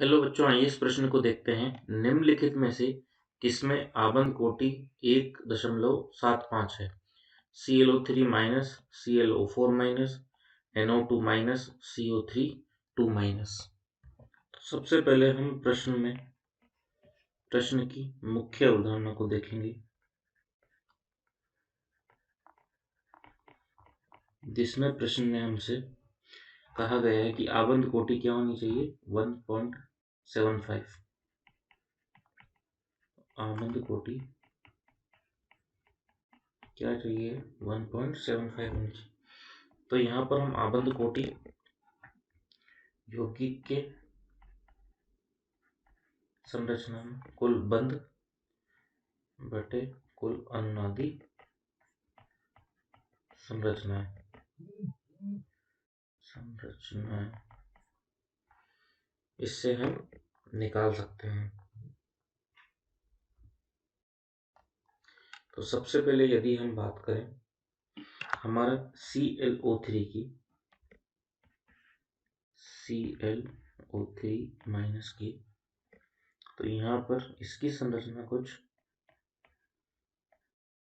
Hello बच्चों, आइए इस प्रश्न को देखते हैं। निम्नलिखित में से किसमें आबंध कोटि 1.75 है? ClO3 minus, ClO4 minus, NO2 minus, CO3 2 minus. सबसे पहले हम प्रश्न की मुख्य अवधारणा को देखेंगे, जिसमें प्रश्न में हमसे कहा गया है कि आबंध कोटि क्या होनी चाहिए? 1.75। आबंध कोटि क्या चाहिए? 1.75 होनी चाहिए। तो यहाँ पर हम आबंध कोटि यौगिक के संरचना में कुल बंध बटे कुल अनुनादी संरचनाएं इससे हम निकाल सकते हैं। तो सबसे पहले यदि हम बात करें हमारा ClO3 माइनस की, तो यहाँ पर इसकी संरचना कुछ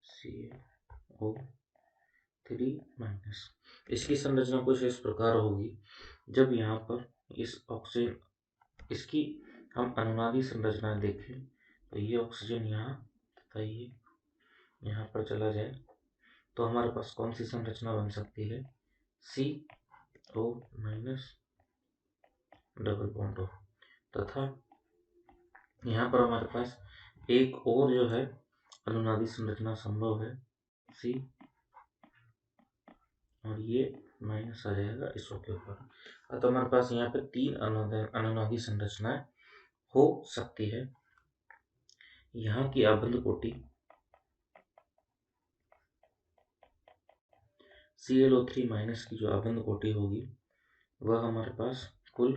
ClO3 माइनस, इसकी संरचना कुछ इस प्रकार होगी। जब यहाँ पर इस ऑक्सीजन, इसकी हम अनुनादी संरचना देखें तो ये ऑक्सीजन यहाँ तथा ये यहाँ पर चला जाए तो हमारे पास कौन सी संरचना बन सकती है? CO minus double bond O, तथा यहाँ पर हमारे पास एक और जो है अनुनादी संरचना संभव है C, और ये माइनस आ जाएगा इस O के ऊपर। तो हमारे पास यहाँ पे 3 अनुनादी संरचनाएं हो सकती है। यहाँ की आबंध कोटि ClO3 माइनस की जो आबंध कोटि होगी वह हमारे पास कुल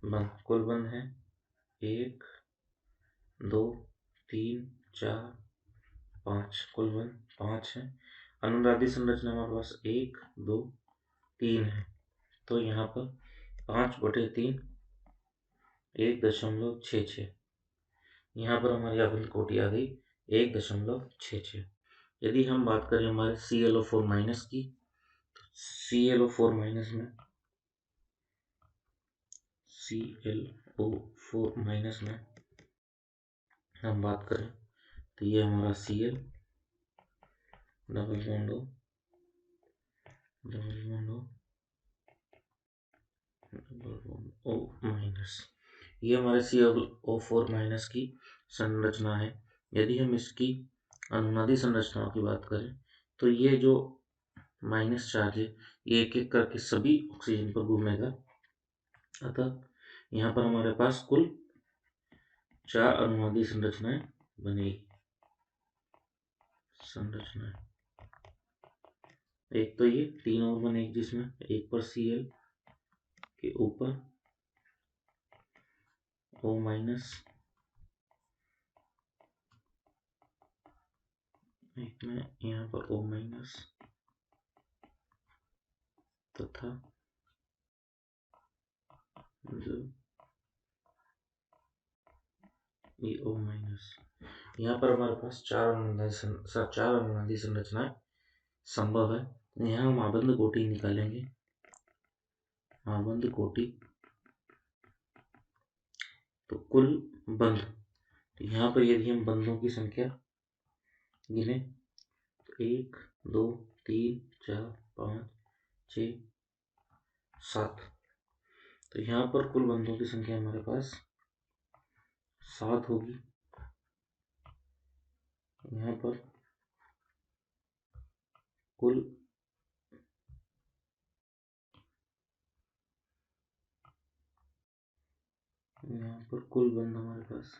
बंध है 1 2 3 4 5, कुल बंध 5 है। अनुनादी संरचना हमारे पास 1 2 3 है। तो यहाँ पर 5/3 1.66, यहाँ पर हमारी आबंध कोटि आ गई 1.66। यदि हम बात करें हमारे ClO4 माइनस की, तो ClO4 माइनस में हम बात करें तो ये हमारा Cl double bond O minus, ये हमारे ClO4 माइनस की संरचना है। यदि हम इसकी अनुनादी संरचनाओं की बात करें तो ये जो माइनस चार्ज है ये एक एक करके सभी ऑक्सीजन पर घूमेगा। अतः यहाँ पर हमारे पास कुल 4 अनुनादी संरचनाएं बनेगी। एक तो ये 3 और बनेगी, जिसमें एक पर Cl के ऊपर O माइनस, एक में यहाँ पर O माइनस तथा जो ये O माइनस, यहाँ पर हमारे पास 4 अनुनादी संरचनाएं संभव है। यहाँ हम आबंध कोटि निकालेंगे। आबंध कोटि तो कुल बंध, तो यहाँ पर यदि हम बंधों की संख्या गिने तो 1 2 3 4 5 6 7, तो यहाँ पर कुल बंधों की संख्या हमारे पास 7 होगी। यहाँ पर कुल बंध हमारे पास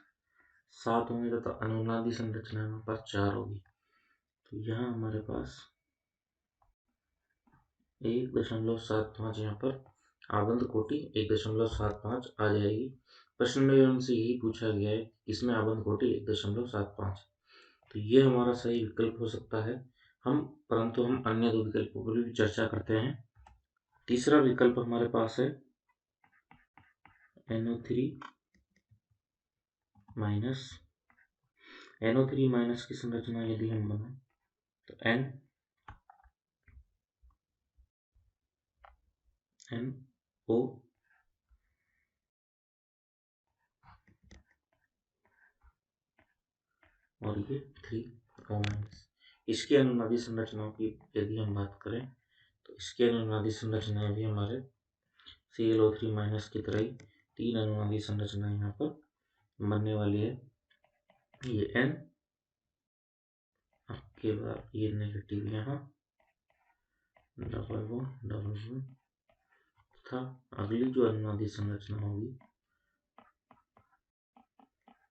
7 होंगे तथा अनुनादी संरचना हमारे पास 4 होगी। तो यहाँ हमारे पास 1.75 यहाँ पर आबंध कोटि 1.75 आ जाएगी। प्रश्न में हमसे यही पूछा गया है इसमें आबंध कोटि 1.75, तो ये हमारा सही विकल्प हो सकता है। परंतु हम अन्य 2 विकल्पों पर भी चर्चा करते हैं। तीसरा विकल्प हमारे पास है NO3 माइनस NO3 माइनस की संरचना यदि हम बनाए तो NO और ये 3O माइनस। इसकी अनुनादी संरचनाओं की यदि हम बात करें तो इसकी अनुनादी संरचनाएं भी हमारे ClO3 माइनस की तरह ही 3 अनुनादी संरचनाएं यहाँ पर बनने वाली है। ये N के बाद ये नेगेटिव यहाँ डबल वन तथा अगली जो अनुनादी संरचना होगी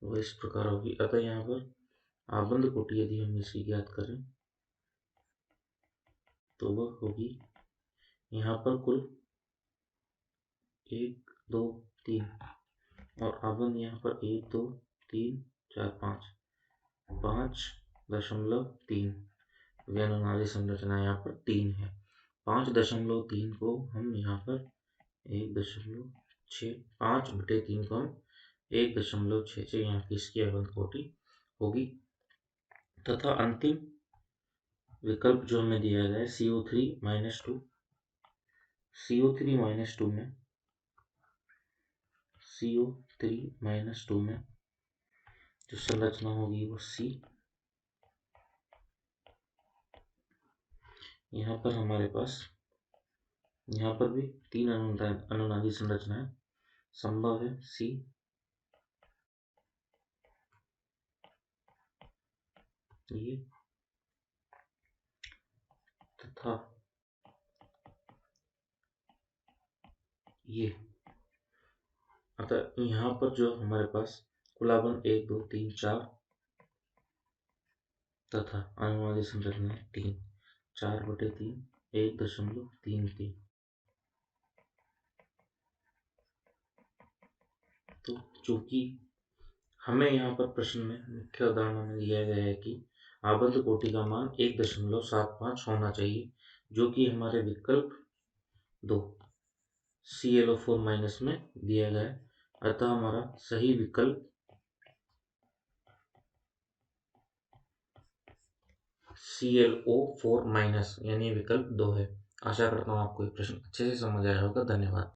वो इस प्रकार होगी। अतः यहाँ पर आबंध कोटि यदि हम इसकी ज्ञात करें तो वह होगी यहाँ पर कुल 1 2 3 और आबंध यहाँ पर 1 2 3 4 5.3 अनुनादी संरचना यहाँ पर 3 है। 5.3 को हम यहाँ पर 1.6 5/3 को हम 1.66 यहाँ की इसकी आबंध कोटि होगी तथा अंतिम विकल्प जो हमें दिया गया है CO3 -2 CO3 -2 में जो संरचना होगी वो C। यहाँ पर हमारे पास यहाँ पर भी 3 अनुनादी संरचनाएं संभव है C ये तथा ये। अतः यहाँ पर जो हमारे पास कुलाबंद 1 2 3 4 तथा अनुनादी संरचना 3 4/3 1.33। तो चूंकि हमें यहाँ पर प्रश्न में मुख्य उदाहरण में दिया गया है कि आबंध कोटि का मान 1.75 होना चाहिए जो कि हमारे विकल्प 2 ClO4 माइनस में दिया गया है। अतः हमारा सही विकल्प ClO4 माइनस यानी विकल्प 2 है। आशा करता हूँ आपको ये प्रश्न अच्छे से समझ आया होगा। धन्यवाद।